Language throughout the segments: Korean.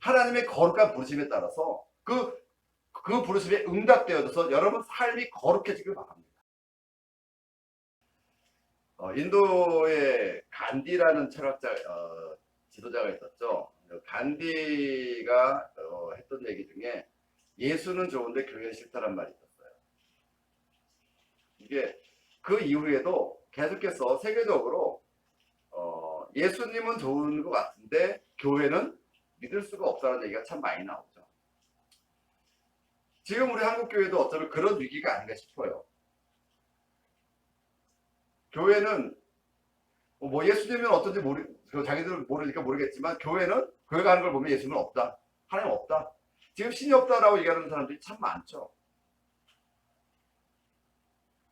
하나님의 거룩한 부르심에 따라서 그 부르심에 응답되어져서 여러분 삶이 거룩해지길 바랍니다. 인도의 간디라는 철학자, 지도자가 있었죠. 간디가 했던 얘기 중에 예수는 좋은데 교회는 싫다란 말이 있었어요. 이게 그 이후에도 계속해서 세계적으로 예수님은 좋은 것 같은데 교회는 믿을 수가 없다는 얘기가 참 많이 나오죠. 지금 우리 한국교회도 어쩌면 그런 위기가 아닌가 싶어요. 교회는 뭐 예수님은 어떤지 자기들은 모르니까 모르겠지만 교회가 하는 걸 보면 예수는 없다. 하나님 없다. 지금 신이 없다라고 얘기하는 사람들이 참 많죠.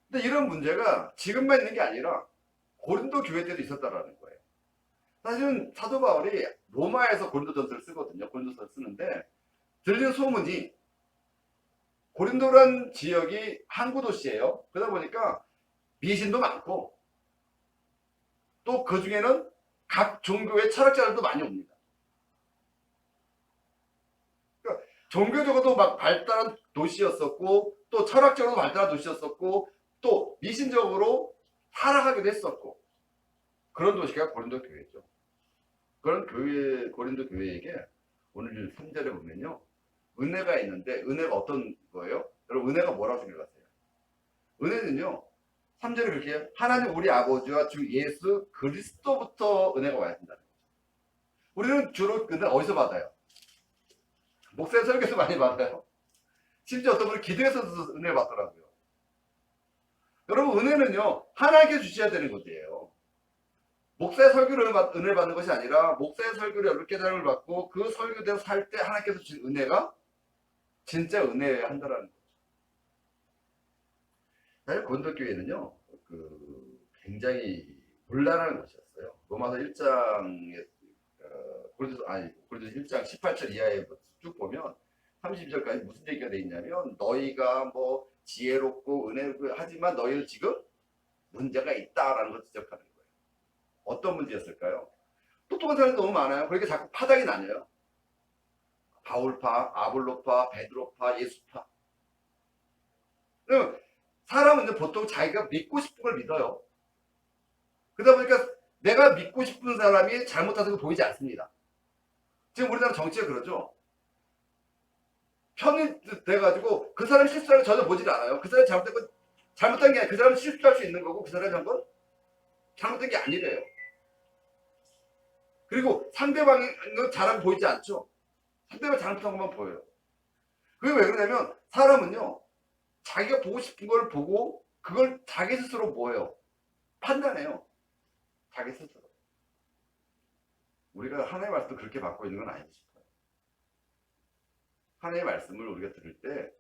근데 이런 문제가 지금만 있는 게 아니라 고린도 교회 때도 있었다라는 거예요. 사실은 사도 바울이 로마에서 고린도전서를 쓰거든요. 고린도전서를 쓰는데 들리는 소문이 고린도란 지역이 항구 도시예요. 그러다 보니까 미신도 많고 또 그 중에는 각 종교의 철학자들도 많이 옵니다. 그러니까 종교적으로도 막 발달한 도시였었고 또 철학적으로도 발달한 도시였었고 또 미신적으로 타락하기도 했었고 그런 도시가 고린도 교회죠. 그런 고린도 교회에게 오늘 3절에 보면요. 은혜가 있는데 은혜가 어떤 거예요? 여러분 은혜가 뭐라고 생각하세요? 은혜는요. 3절에 그렇게 하나님 우리 아버지와 주 예수 그리스도부터 은혜가 와야 된다는 거죠. 우리는 주로 은혜 어디서 받아요? 목사의 설교에서 많이 받아요. 심지어 어떤 분은 기도에서도 은혜를 받더라고요. 여러분 은혜는요. 하나님께 주셔야 되는 것이에요. 목사의 설교를 은혜를 받는 것이 아니라 목사의 설교를 여러 깨달음을 받고 그 설교대로 살 때 하나님께서 주신 은혜가 진짜 은혜여야 한다는 거죠. 사실 고린도교회는요. 굉장히 곤란한 것이었어요. 로마서 1장에 고린도서 1장 18절 이하에 쭉 보면 32절까지 무슨 얘기가 돼 있냐면 너희가 뭐 지혜롭고 은혜롭고 하지만 너희는 지금 문제가 있다라는 걸 지적하는 거예요. 어떤 문제였을까요? 똑똑한 사람이 너무 많아요. 그러니까 자꾸 파장이 나뉘어요. 바울파, 아볼로파, 베드로파, 예수파. 사람은 보통 자기가 믿고 싶은 걸 믿어요. 그러다 보니까 내가 믿고 싶은 사람이 잘못하는 거 보이지 않습니다. 지금 우리나라 정치가 그러죠. 편이 돼가지고 그 사람이 실수하는 거 전혀 보질 않아요. 그 사람이 잘못된 건 잘못한 게 아니라 그 사람은 실수할 수 있는 거고 그 사람이 한 건 잘못된 게 아니래요. 그리고 상대방은 잘하면 보이지 않죠. 상대방이 잘못한 것만 보여요. 그게 왜 그러냐면 사람은요. 자기가 보고 싶은 걸 보고 그걸 자기 스스로 뭐예요? 판단해요. 자기 스스로. 우리가 하나님의 말씀을 그렇게 받고 있는 건 아니지 싶어요. 하나님의 말씀을 우리가 들을 때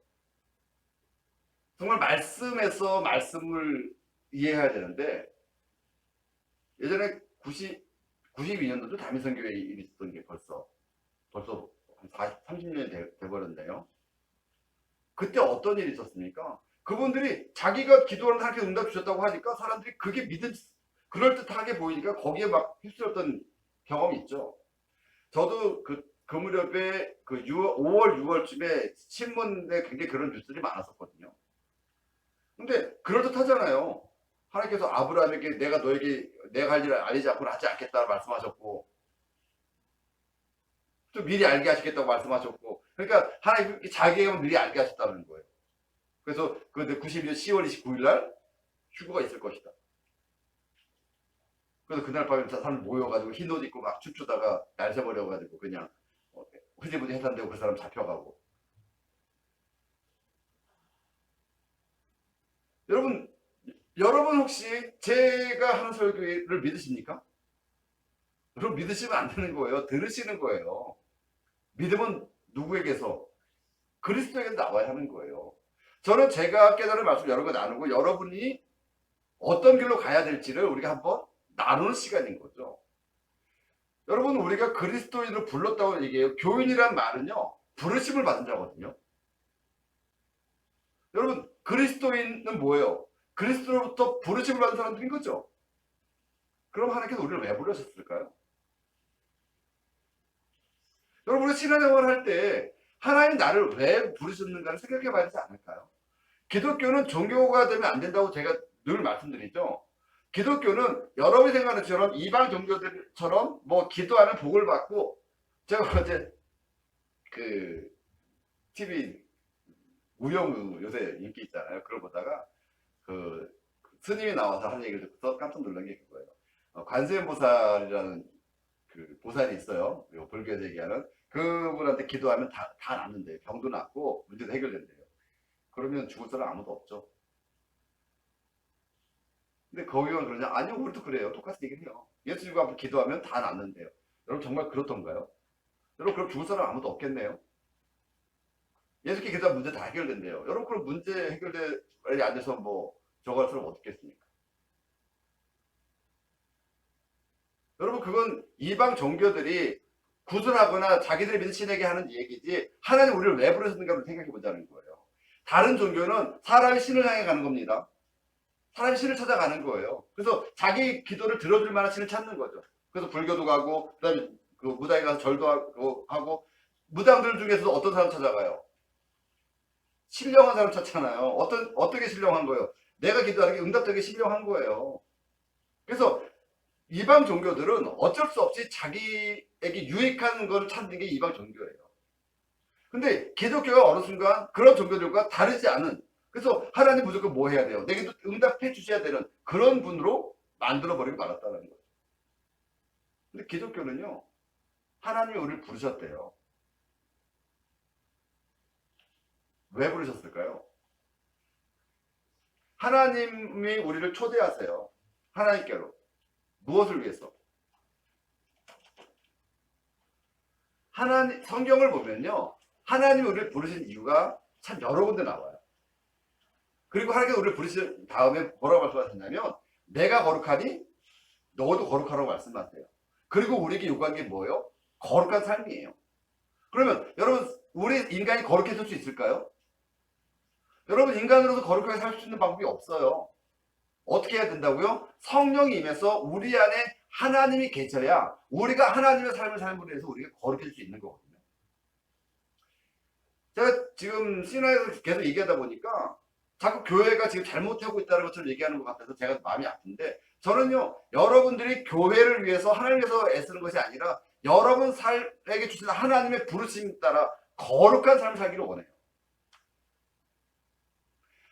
정말 말씀에서 말씀을 이해해야 되는데 예전에 92년도도 다민선교회에 있었던 게 벌써 한 30년이 돼버렸네요. 그때 어떤 일이 있었습니까? 그분들이 자기가 기도하는 하나님께 응답 주셨다고 하니까 사람들이 그게 그럴듯하게 보이니까 거기에 막 휩쓸렸던 경험이 있죠. 저도 그 무렵에 5월, 6월쯤에 신문에 굉장히 그런 뉴스들이 많았었거든요. 근데 그럴듯하잖아요. 하나님께서 아브라함에게 내가 너에게 내가 할 일을 알리지 않고는 하지 않겠다 말씀하셨고 또 미리 알게 하시겠다고 말씀하셨고 그러니까 하나님 자기에게만 미리 알게 하셨다는 거예요. 그래서 92년 10월 29일 날 휴거가 있을 것이다. 그래서 그날 밤에 사람 모여가지고 흰 옷 입고 막 춤추다가 날 새버려가지고 그냥 흐지부지 해산되고 그 사람 잡혀가고. 여러분 혹시 제가 하는 설교를 믿으십니까? 여러분 믿으시면 안 되는 거예요. 들으시는 거예요. 믿음은 누구에게서? 그리스도에게 나와야 하는 거예요. 저는 제가 깨달은 말씀 여러 개 나누고 여러분이 어떤 길로 가야 될지를 우리가 한번 나누는 시간인 거죠. 여러분 우리가 그리스도인을 불렀다고 얘기해요. 교인이란 말은요. 부르심을 받은 자거든요. 여러분 그리스도인은 뭐예요? 그리스도로부터 부르심을 받은 사람들인 거죠. 그럼 하나님께서 우리를 왜 부르셨을까요? 여러분, 우리 신앙생활을 할 때 하나님 나를 왜 부르셨는가를 생각해 봐야 되지 않을까요? 기독교는 종교가 되면 안 된다고 제가 늘 말씀드리죠. 기독교는 여러분이 생각하는 것처럼 이방 종교들처럼 뭐 기도하면 복을 받고, 제가 어제 그 TV 우영우 요새 인기 있잖아요. 그걸 보다가 그 스님이 나와서 하는 얘기를 듣고서 깜짝 놀란 게 그거예요. 관세음보살이라는 그 보살이 있어요. 그리고 불교에서 얘기하는 그분한테 기도하면 다 낫는데요. 병도 낫고 문제도 해결된대요. 그러면 죽을 사람 아무도 없죠. 근데 거기가 그러냐? 아니요, 우리도 그래요. 똑같이 얘기를 해요. 예수님 앞에 기도하면 다 낫는데요. 여러분 정말 그렇던가요? 여러분 그럼 죽을 사람 아무도 없겠네요. 예수께 기도하면 문제 다 해결된대요. 여러분 그럼 문제 해결이 안 돼서 뭐 저거 할 사람 어떻겠습니까? 여러분 그건 이방 종교들이 구슬하거나 자기들이 믿는 신에게 하는 얘기지 하나님 우리를 왜 부르셨는가를 생각해 보자는 거예요. 다른 종교는 사람이 신을 향해 가는 겁니다. 사람이 신을 찾아가는 거예요. 그래서 자기 기도를 들어줄 만한 신을 찾는 거죠. 그래서 불교도 가고 그다음에 그 무당에 가서 절도 하고 무당들 중에서도 어떤 사람 찾아가요? 신령한 사람 찾잖아요. 어떻게 신령한 거예요? 내가 기도하는 게 응답되게 신령한 거예요. 그래서 이방 종교들은 어쩔 수 없이 자기에게 유익한 걸 찾는 게 이방 종교예요. 근데 기독교가 어느 순간 그런 종교들과 다르지 않은, 그래서 하나님 무조건 뭐 해야 돼요? 내게도 응답해 주셔야 되는 그런 분으로 만들어버리고 말았다는 거예요. 근데 기독교는요, 하나님이 우리를 부르셨대요. 왜 부르셨을까요? 하나님이 우리를 초대하세요. 하나님께로. 무엇을 위해서? 성경을 보면요, 하나님이 우리를 부르신 이유가 참 여러 군데 나와요. 그리고 하나님께서 우리를 부르신 다음에 뭐라고 말씀하셨냐면, 내가 거룩하니 너도 거룩하라고 말씀하세요. 그리고 우리에게 요구한 게 뭐예요? 거룩한 삶이에요. 그러면 여러분, 우리 인간이 거룩해질 수 있을까요? 여러분, 인간으로서 거룩하게 살 수 있는 방법이 없어요. 어떻게 해야 된다고요? 성령이 임해서 우리 안에 하나님이 계셔야 우리가 하나님의 삶을 삶으로 해서 우리가 거룩해질 수 있는 거거든요. 제가 지금 신화에서 계속 얘기하다 보니까 자꾸 교회가 지금 잘못하고 있다는 것처럼 얘기하는 것 같아서 제가 마음이 아픈데, 저는요, 여러분들이 교회를 위해서 하나님께서 애쓰는 것이 아니라 여러분 삶에게 주신 하나님의 부르심 따라 거룩한 삶을 살기를 원해요.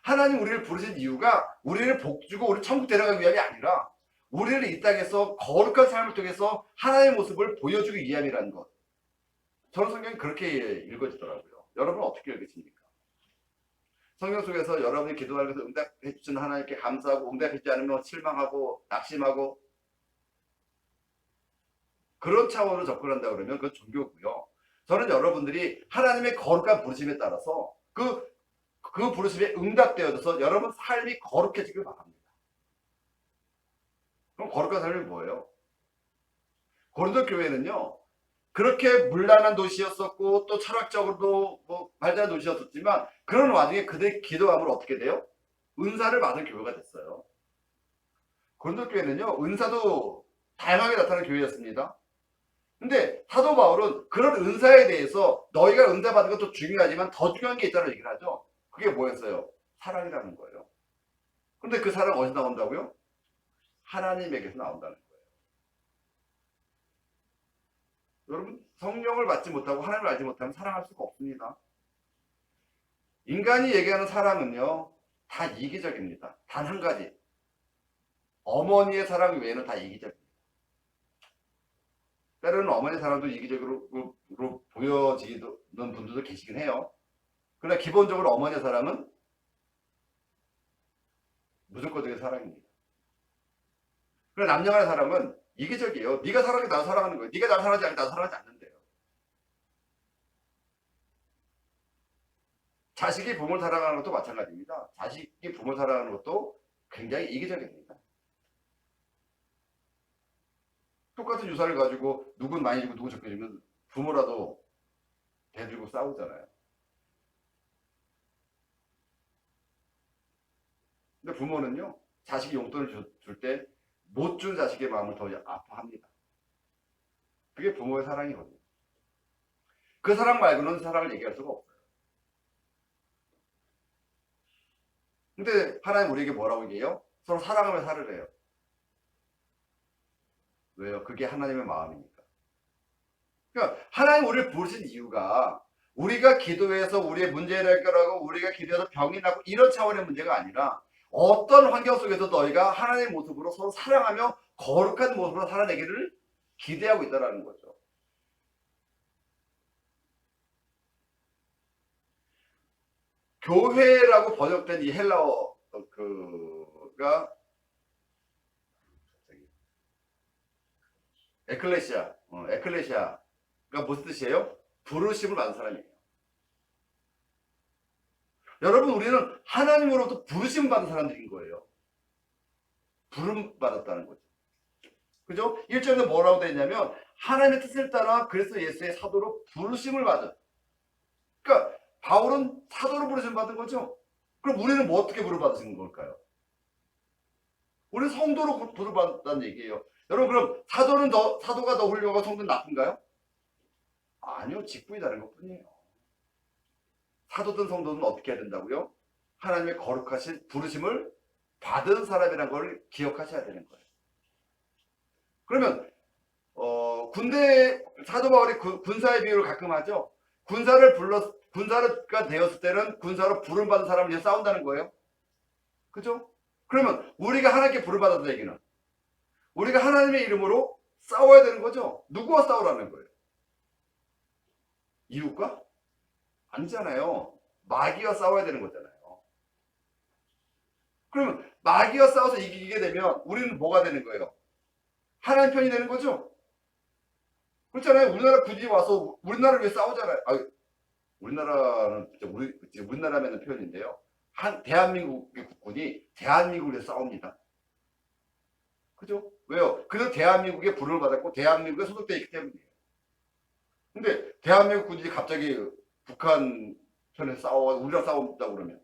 하나님 우리를 부르신 이유가 우리를 복주고 우리 천국 데려가기 위함이 아니라 우리를 이 땅에서 거룩한 삶을 통해서 하나님의 모습을 보여주기 위함이라는 것. 저는 성경이 그렇게 읽어지더라고요. 여러분은 어떻게 읽으십니까? 성경 속에서 여러분이 기도하는 것을 응답해 주신 하나님께 감사하고, 응답해 주지 않으면 실망하고 낙심하고, 그런 차원으로 접근한다 그러면 그건 종교고요. 저는 여러분들이 하나님의 거룩한 부르심에 따라서 그 부르심에 응답되어져서 여러분 삶이 거룩해지길 바랍니다. 그럼 거룩한 삶이 뭐예요? 고린도 교회는요, 그렇게 문란한 도시였었고 또 철학적으로도 뭐 발달한 도시였었지만 그런 와중에 그들의 기도함으로 어떻게 돼요? 은사를 받은 교회가 됐어요. 고린도 교회는요, 은사도 다양하게 나타나는 교회였습니다. 근데 사도 바울은 그런 은사에 대해서 너희가 은사 받은 것도 중요하지만 더 중요한 게 있다는 얘기를 하죠. 그게 뭐였어요? 사랑이라는 거예요. 근데 그 사랑 어디서 나온다고요? 하나님에게서 나온다는 거예요. 여러분, 성령을 받지 못하고 하나님을 알지 못하면 사랑할 수가 없습니다. 인간이 얘기하는 사랑은요, 다 이기적입니다. 단 한 가지. 어머니의 사랑 외에는 다 이기적입니다. 때로는 어머니의 사랑도 이기적으로 보여지는 분들도 계시긴 해요. 그러나 기본적으로 어머니의 사랑은 무조건적인 사랑입니다. 그러나 남녀 간의 사랑은 이기적이에요. 네가 사랑해 나도 사랑하는 거예요. 네가 나를 사랑하지 않으면 나도 사랑하지 않는데요. 자식이 부모를 사랑하는 것도 마찬가지입니다. 자식이 부모를 사랑하는 것도 굉장히 이기적입니다. 똑같은 유산을 가지고 누군 많이 주고 누군 적게 주면 부모라도 대들고 싸우잖아요. 근데 부모는요, 자식이 용돈을 줄 때 못 준 자식의 마음을 더 아파합니다. 그게 부모의 사랑이거든요. 그 사랑 말고는 사랑을 얘기할 수가 없어요. 근데 하나님 우리에게 뭐라고 얘기해요? 서로 사랑하며 살으래요. 왜요? 그게 하나님의 마음이니까. 그러니까 하나님 우리를 부르신 이유가 우리가 기도해서 우리의 문제를 해결하고 우리가 기도해서 병이 나고 이런 차원의 문제가 아니라 어떤 환경 속에서 너희가 하나님의 모습으로 서로 사랑하며 거룩한 모습으로 살아내기를 기대하고 있다는 거죠. 교회라고 번역된 이 헬라어 그가 에클레시아가 무슨 뜻이에요? 부르심을 받은 사람이에요. 여러분 우리는 하나님으로부터 부르심 받은 사람들인 거예요. 부름 받았다는 거죠. 그죠? 1절에 뭐라고 되어 있냐면 하나님의 뜻을 따라 그리스도 예수의 사도로 부르심을 받은. 그러니까 바울은 사도로 부르심 받은 거죠. 그럼 우리는 뭐 어떻게 부름 받으신 걸까요? 우리는 성도로 부름 받았다는 얘기예요. 여러분 그럼 사도가 더 훌륭하고 성도는 나쁜가요? 아니요. 직분이 다른 것뿐이에요. 사도든 성도든 어떻게 해야 된다고요? 하나님의 거룩하신 부르심을 받은 사람이라는 걸 기억하셔야 되는 거예요. 그러면 군대 사도 바울이 군사의 비유를 가끔 하죠. 군사가 되었을 때는 군사로 부름 받은 사람을 위해 싸운다는 거예요. 그죠? 그러면 우리가 하나님께 부름 받았다는 얘기는 우리가 하나님의 이름으로 싸워야 되는 거죠. 누구와 싸우라는 거예요? 이웃과? 아니잖아요. 마귀와 싸워야 되는 거잖아요. 그러면 마귀와 싸워서 이기게 되면 우리는 뭐가 되는 거예요? 하나님 편이 되는 거죠? 그렇잖아요. 우리나라 굳이 와서 우리나라를 위해 싸우잖아요. 우리나라는 우리나라라는 표현인데요. 대한민국의 국군이 대한민국을 위해 싸웁니다. 그죠? 왜요? 그래서 대한민국의 부름을 받았고 대한민국에 소속되어 있기 때문이에요. 근데 대한민국 군인이 갑자기 북한 편에 우리랑 싸운다 그러면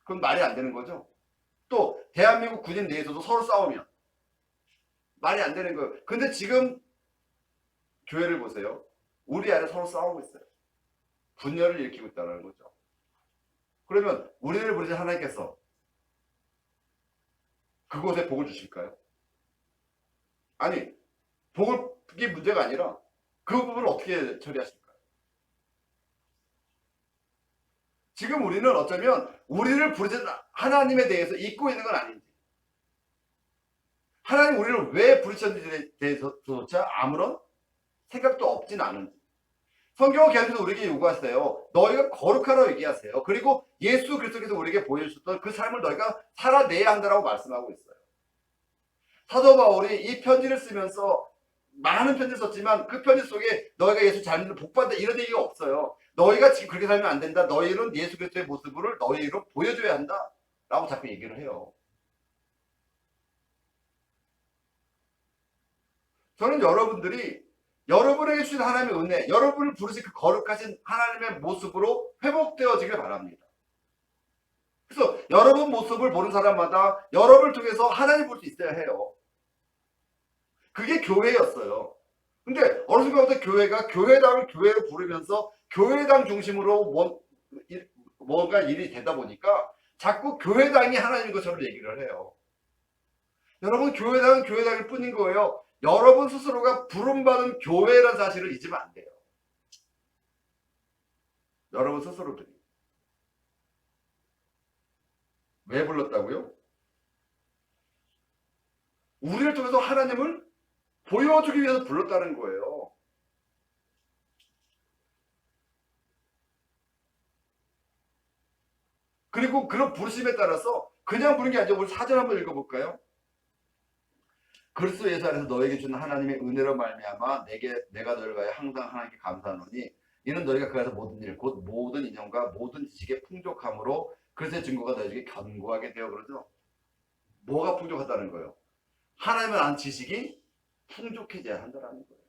그건 말이 안 되는 거죠. 또 대한민국 군인 내에서도 서로 싸우면 말이 안 되는 거예요. 근데 지금 교회를 보세요. 우리 안에 서로 싸우고 있어요. 분열을 일으키고 있다는 거죠. 그러면 우리를 부르신 하나님께서 그곳에 복을 주실까요? 아니, 복이 문제가 아니라 그 부분을 어떻게 처리하실까요? 지금 우리는 어쩌면 우리를 부르신 하나님에 대해서 잊고 있는 건 아닌지, 하나님 우리를 왜 부르셨는지에 대해서조차 아무런 생각도 없진 않은지, 성경은 계속해서 우리에게 요구하세요. 너희가 거룩하라고 얘기하세요. 그리고 예수 그리스도께서 우리에게 보여주셨던 그 삶을 너희가 살아내야 한다고 말씀하고 있어요. 사도 바울이 이 편지를 쓰면서 많은 편지를 썼지만 그 편지 속에 너희가 예수 잘 믿는 복받다 이런 얘기가 없어요. 너희가 지금 그렇게 살면 안 된다. 너희는 예수 그리스도의 모습을 너희로 보여줘야 한다. 라고 자꾸 얘기를 해요. 저는 여러분에게 주신 하나님의 은혜, 여러분을 부르신 그 거룩하신 하나님의 모습으로 회복되어지길 바랍니다. 그래서 여러분 모습을 보는 사람마다 여러분을 통해서 하나님 볼 수 있어야 해요. 그게 교회였어요. 근데 어느 순간부터 교회가 교회당을 교회로 부르면서 교회당 중심으로 뭔가 일이 되다 보니까 자꾸 교회당이 하나님인 것처럼 얘기를 해요. 여러분 교회당은 교회당일 뿐인 거예요. 여러분 스스로가 부름받은 교회라는 사실을 잊으면 안 돼요. 여러분 스스로들이. 왜 불렀다고요? 우리를 통해서 하나님을 보여주기 위해서 불렀다는 거예요. 그리고 그런 부르심에 따라서 그냥 부른 게 아니라 우리 사전 한번 읽어볼까요? 그리스도 예수 안에서 너에게 주는 하나님의 은혜로 말미암아 내가 너를 위하여 항상 하나님께 감사하노니 이는 너희가 그 안에서 모든 일 곧 모든 인형과 모든 지식의 풍족함으로 그리스도의 증거가 너희에게 견고하게 되어. 그러죠. 뭐가 풍족하다는 거예요? 하나님을 아는 지식이 풍족해져야 한다는 거예요.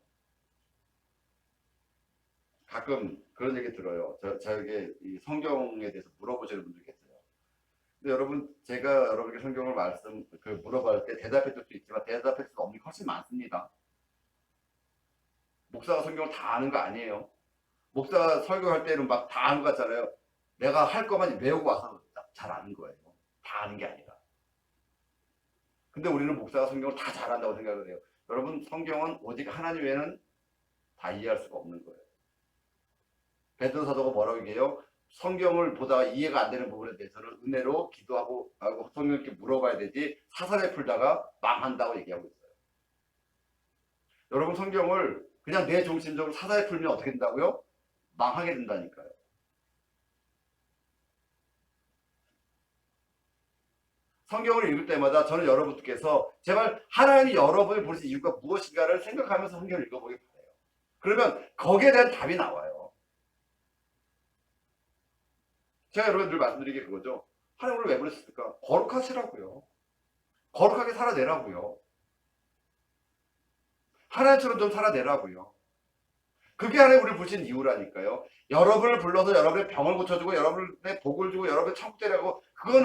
가끔 그런 얘기 들어요. 저에게 이 성경에 대해서 물어보시는 분들 계세요. 근데 여러분, 제가 여러분께 성경을 물어볼 때 대답해 줄 수 있지만 대답할 수 없는 게 훨씬 많습니다. 목사가 성경을 다 아는 거 아니에요. 목사가 설교할 때는 막 다 아는 것 같잖아요. 내가 할 것만 외우고 와서 잘 아는 거예요. 다 아는 게 아니라. 근데 우리는 목사가 성경을 다 잘한다고 생각을 해요. 여러분, 성경은 오직 하나님 외에는 다 이해할 수가 없는 거예요. 베드로 사도가 뭐라고 얘기해요? 성경을 보다가 이해가 안 되는 부분에 대해서는 은혜로 기도하고 성령께 물어봐야 되지 사설에 풀다가 망한다고 얘기하고 있어요. 여러분, 성경을 그냥 내 중심적으로 사설에 풀면 어떻게 된다고요? 망하게 된다니까요. 성경을 읽을 때마다 저는 여러분께서 제발 하나님이 여러분을 부르신 이유가 무엇인가를 생각하면서 성경을 읽어보길 바라요. 그러면 거기에 대한 답이 나와요. 제가 여러분 늘 말씀드린 게 그거죠. 하나님을 왜 부르셨을까? 거룩하시라고요. 거룩하게 살아내라고요. 하나님처럼 좀 살아내라고요. 그게 하나님 우리를 부르신 이유라니까요. 여러분을 불러서 여러분의 병을 고쳐주고 여러분의 복을 주고 여러분의 천국 되라고 그건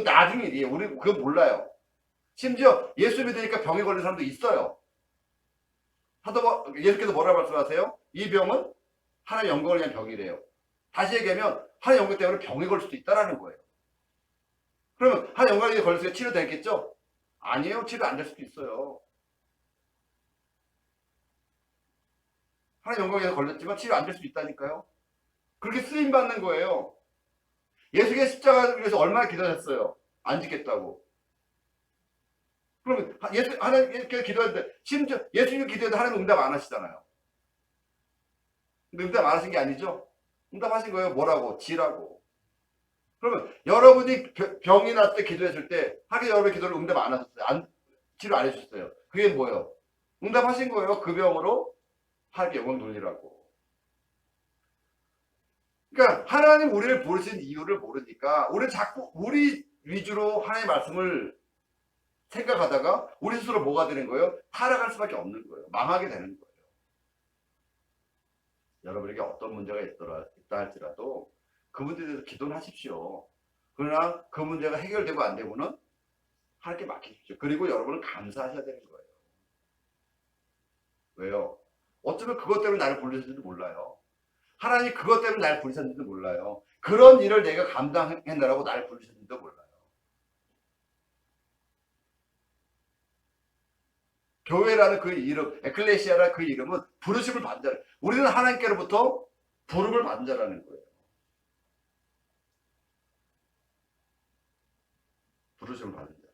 나중 일이에요. 우리 그건 몰라요. 심지어 예수 믿으니까 병에 걸린 사람도 있어요. 예수께서 뭐라 말씀하세요? 이 병은 하나님의 영광을 위한 병이래요. 다시 얘기하면 하나님의 영광 때문에 병에 걸릴 수도 있다는 거예요. 그러면 하나님의 영광에 걸렸을 때 치료되겠죠? 아니에요. 치료 안 될 수도 있어요. 하나님의 영광에 걸렸지만 치료 안 될 수도 있다니까요. 그렇게 쓰임받는 거예요. 예수의 십자가를 위해서 얼마나 기도하셨어요? 안 짓겠다고. 그러면 하나님께 기도했는데 심지어 예수님 기도해도 하나님 응답 안 하시잖아요. 근데 응답 안 하신 게 아니죠? 응답하신 거예요. 뭐라고? 지라고. 그러면 여러분이 병이 났을 때 기도했을 때 하긴 여러분의 기도를 응답 안 하셨어요. 치료 안 해주셨어요. 그게 뭐예요? 응답하신 거예요. 그 병으로 하나님께 영광 돌리라고. 그러니까 하나님 우리를 부르신 이유를 모르니까 우리는 자꾸 우리 위주로 하나님의 말씀을 생각하다가 우리 스스로 뭐가 되는 거예요? 타락할 수밖에 없는 거예요. 망하게 되는 거예요. 여러분에게 어떤 문제가 있다 할지라도 그 문제에 대해서 기도는 하십시오. 그러나 그 문제가 해결되고 안 되고는 하나님께 맡기십시오. 그리고 여러분은 감사하셔야 되는 거예요. 왜요? 어쩌면 그것 때문에 나를 부르셨는지도 몰라요. 하나님이 그것 때문에 나를 부르셨는지도 몰라요. 그런 일을 내가 감당해내라고 나를 부르셨는지도 몰라요. 교회라는 그 이름, 에클레시아라는 그 이름은 부르심을 받는 자. 우리는 하나님께로부터 부름을 받는 자라는 거예요. 부르심을 받는 자.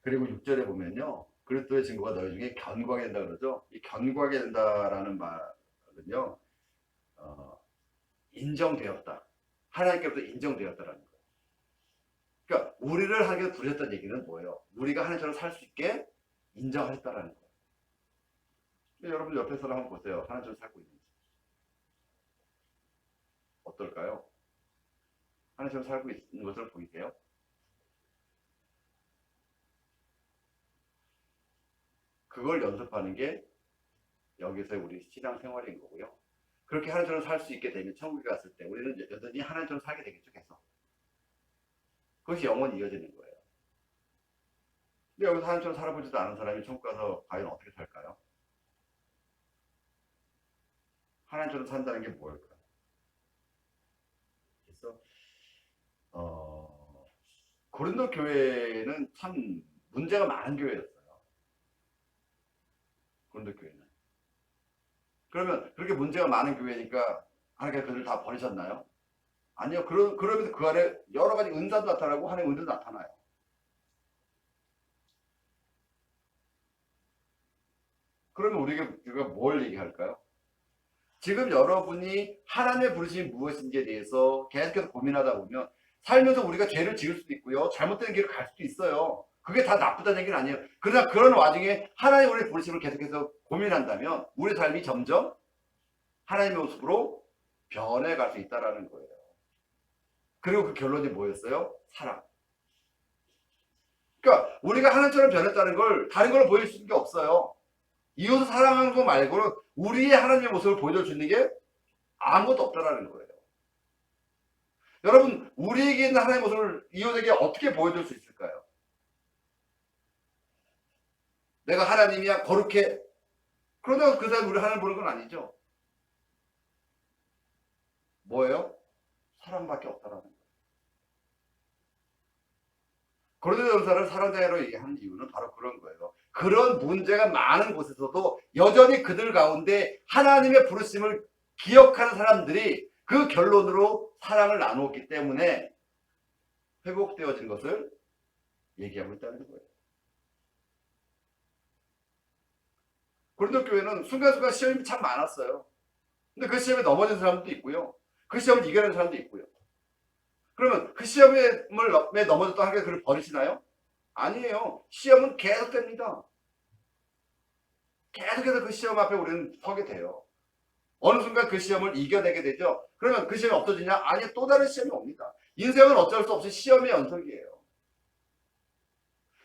그리고 6절에 보면요. 그리스도의 증거가 너희 중에 견고하게 된다 그러죠. 이 견고하게 된다라는 말은요. 인정되었다. 하나님께로부터 인정되었다라는 거예요. 그러니까 우리를 하나님께서 부르셨다는 얘기는 뭐예요? 우리가 하나님처럼 살 수 있게 인정하셨다라는 거예요. 여러분 옆에서 한번 보세요. 하나님처럼 살고 있는지. 어떨까요? 하나님처럼 살고 있는 것을 보이세요? 그걸 연습하는 게 여기서의 우리 신앙생활인 거고요. 그렇게 하나님처럼 살 수 있게 되면 천국에 갔을 때 우리는 여전히 하나님처럼 살게 되겠죠. 계속. 그것이 영원히 이어지는 거예요. 근데 여기서 하나님처럼 살아보지도 않은 사람이 천국 가서 과연 어떻게 살까요? 하나님처럼 산다는 게 뭘까? 그래서 고린도 교회는 참 문제가 많은 교회였어요. 고린도 교회는. 그러면 그렇게 문제가 많은 교회니까 하나님께서 그들을 다 버리셨나요? 아니요. 그러면서 그 안에 여러 가지 은사도 나타나고 하나님의 은혜도 나타나요. 그러면 우리가 뭘 얘기할까요? 지금 여러분이 하나님의 부르심이 무엇인지에 대해서 계속해서 고민하다 보면 살면서 우리가 죄를 지을 수도 있고요. 잘못된 길을 갈 수도 있어요. 그게 다 나쁘다는 얘기는 아니에요. 그러나 그런 와중에 하나님 우리의 부르심을 계속해서 고민한다면 우리 삶이 점점 하나님의 모습으로 변해갈 수 있다는 거예요. 그리고 그 결론이 뭐였어요? 사랑. 그러니까 우리가 하나님처럼 변했다는 걸 다른 걸로 보일 수 있는 게 없어요. 이웃을 사랑하는 거 말고는 우리의 하나님의 모습을 보여줄 수 있는 게 아무것도 없다라는 거예요. 여러분, 우리에게 있는 하나님의 모습을 이웃에게 어떻게 보여줄 수 있을까요? 내가 하나님이야 거룩해. 그러다가 그 사람이 우리 하나님 보는 건 아니죠. 뭐예요? 사랑밖에 없다라는 거예요. 고린도전서를 사랑자로 얘기하는 이유는 바로 그런 거예요. 그런 문제가 많은 곳에서도 여전히 그들 가운데 하나님의 부르심을 기억하는 사람들이 그 결론으로 사랑을 나누었기 때문에 회복되어진 것을 얘기하고 있다는 거예요. 고린도 교회는 순간순간 시험이 참 많았어요. 근데 그 시험에 넘어진 사람도 있고요. 그 시험을 이겨낸 사람도 있고요. 그러면 그 시험에 넘어졌다고 하게 그를 버리시나요? 아니에요. 시험은 계속됩니다. 계속해서 그 시험 앞에 우리는 서게 돼요. 어느 순간 그 시험을 이겨내게 되죠. 그러면 그 시험이 없어지냐? 아니, 또 다른 시험이 옵니다. 인생은 어쩔 수 없이 시험의 연속이에요.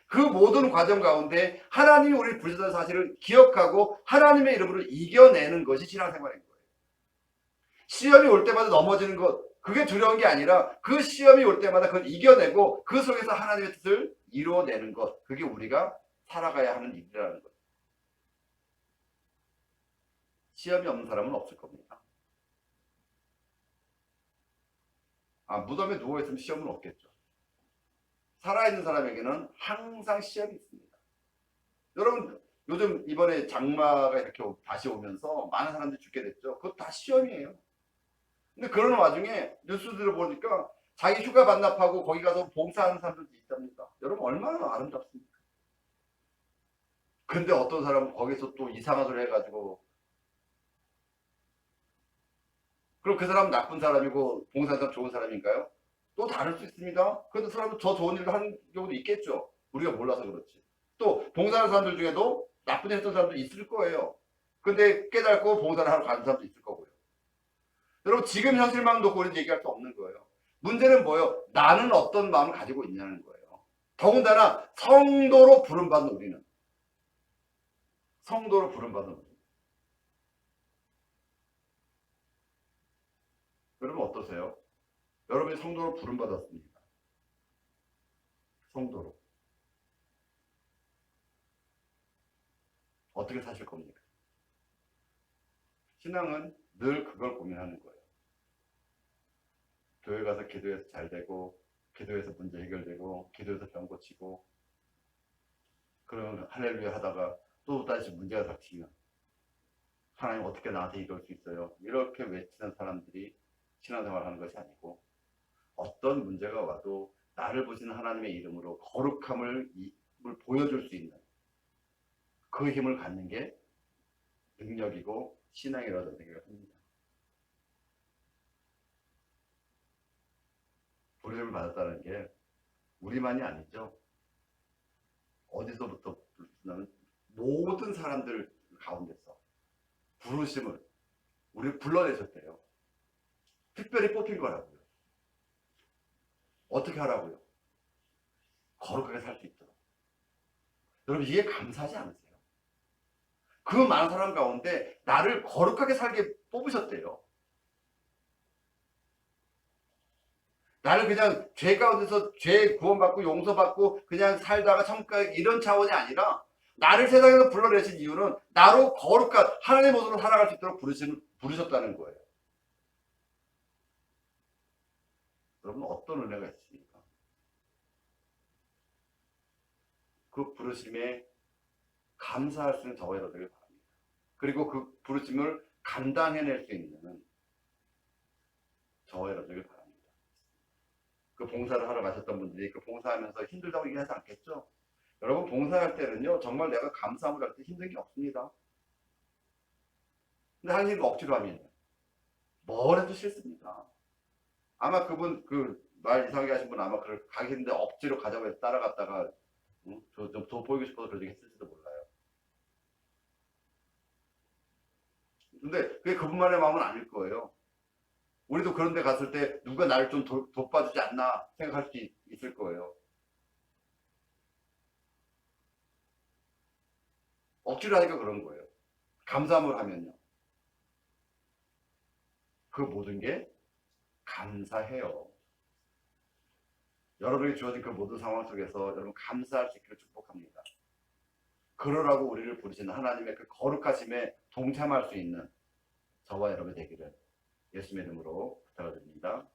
그 모든 과정 가운데 하나님이 우리를 부르셨다는 사실을 기억하고 하나님의 이름으로 이겨내는 것이 신앙생활인 거예요. 시험이 올 때마다 넘어지는 것, 그게 두려운 게 아니라 그 시험이 올 때마다 그걸 이겨내고 그 속에서 하나님의 뜻을 이루어내는 것, 그게 우리가 살아가야 하는 일이라는 거예요. 시험이 없는 사람은 없을 겁니다. 무덤에 누워있으면 시험은 없겠죠. 살아있는 사람에게는 항상 시험이 있습니다. 여러분, 요즘 이번에 장마가 이렇게 다시 오면서 많은 사람들이 죽게 됐죠. 그거 다 시험이에요. 근데 그런 와중에 뉴스들을 보니까 자기 휴가 반납하고 거기 가서 봉사하는 사람들도 있답니다. 여러분, 얼마나 아름답습니까? 근데 어떤 사람은 거기서 또 이상한 소리 해가지고, 그럼 그 사람은 나쁜 사람이고 봉사하는 사람 좋은 사람인가요? 또 다를 수 있습니다. 그런데 사람은 더 좋은 일을 하는 경우도 있겠죠. 우리가 몰라서 그렇지. 또 봉사하는 사람들 중에도 나쁜 일 했던 사람도 있을 거예요. 근데 깨닫고 봉사를 하러 가는 사람도 있을 거고요. 여러분, 지금 현실만 놓고 우리는 얘기할 수 없는 거예요. 문제는 뭐예요? 나는 어떤 마음을 가지고 있냐는 거예요. 더군다나 성도로 부름받는 우리는, 성도로 부름받는 우리. 여러분 어떠세요? 여러분이 성도로 부름받았습니다. 성도로. 어떻게 사실 겁니까? 신앙은 늘 그걸 고민하는 거예요. 교회 가서 기도해서 잘 되고, 기도해서 문제 해결되고, 기도해서 병 고치고, 그러면 할렐루야 하다가 또 다시 문제가 닥치면 하나님 어떻게 나한테 이럴 수 있어요? 이렇게 외치는 사람들이 신앙생활하는 것이 아니고, 어떤 문제가 와도 나를 보시는 하나님의 이름으로 거룩함을 보여줄 수 있는 그 힘을 갖는 게 능력이고 신앙이라고 생각을 합니다. 부르심을 받았다는 게 우리만이 아니죠. 어디서부터 부르시냐면 모든 사람들 가운데서 부르심을 우리 불러내셨대요. 특별히 뽑힌 거라고요. 어떻게 하라고요? 거룩하게 살 수 있도록. 여러분, 이게 감사하지 않으세요? 그 많은 사람 가운데 나를 거룩하게 살게 뽑으셨대요. 나를 그냥 죄 가운데서 죄 구원받고 용서받고 그냥 살다가 천국 가기 이런 차원이 아니라 나를 세상에서 불러내신 이유는 나로 거룩한 하나님의 모습으로 살아갈 수 있도록 부르셨다는 거예요. 여러분, 어떤 은혜가 있습니까? 그 부르심에 감사할 수 있는 저와 여러분들 바랍니다. 그리고 그 부르심을 감당해낼 수 있는 저와 여러분들 바랍니다. 그 봉사를 하러 가셨던 분들이 그 봉사하면서 힘들다고 얘기하지 않겠죠? 여러분, 봉사할 때는요, 정말 내가 감사함을 할 때 힘든 게 없습니다. 근데 하나님 억지로 하면 뭘 해도 싫습니다. 아마 그분, 그 말 이상하게 하신 분 아마 그걸 가기 힘든데 억지로 가자고 해서 따라갔다가 좀 더 보이고 싶어서 그렇게 했을지도 몰라요. 근데 그게 그분만의 마음은 아닐 거예요. 우리도 그런 데 갔을 때 누가 나를 좀 돕아주지 않나 생각할 수 있을 거예요. 억지로 하니까 그런 거예요. 감사함을 하면요, 그 모든 게 감사해요. 여러분에게 주어진 그 모든 상황 속에서 여러분 감사할 수 있기를 축복합니다. 그러라고 우리를 부르시는 하나님의 그 거룩하심에 동참할 수 있는 저와 여러분이 되기를 예수님의 이름으로 부탁을 드립니다.